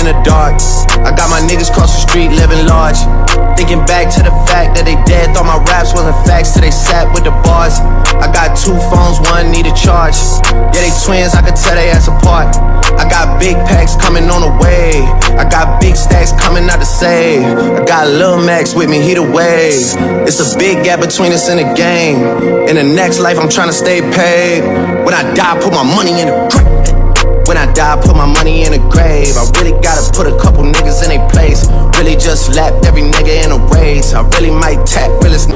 in the dark. I got my niggas cross the street living large. Thinking back to the fact that they dead, thought my raps wasn't facts till they sat with the bars. I got 2 phones, one need a charge. Yeah, they twins, I could tell they ass apart. I got big packs coming on the way. I got big stacks coming out to save. I got Lil Max with me, he the wave. It's a big gap between us in the game. In the next life, I'm tryna stay paid. When I die, put my money in the grave. When I die, put my money in the grave. I really gotta put a couple niggas in their place. Really just lapped every nigga in a race. I really might tap realest.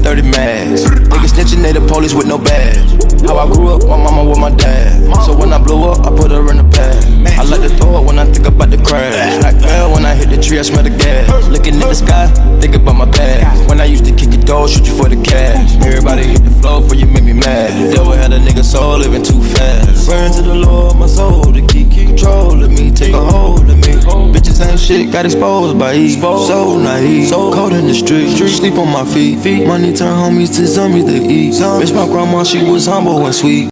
30 mags. Niggas snitching, they the police with no badge. How I grew up, my mama with my dad. So when I blew up, I put her in the pad. I like to throw it when I think about the crash. Like hell, when I hit the tree, I smell the gas. Looking at the sky, think about my past. When I used to kick your door, shoot you for the cash. Everybody hit the floor before you make me mad. Devil had a nigga soul living too fast. Praying to the Lord, my soul to keep control of me, take a hold of me. Bitches ain't shit, got exposed by E. So naive, so cold in the street. Sleep on my feet. Money turn homies to zombies to eat. Miss my grandma, she was humble and sweet.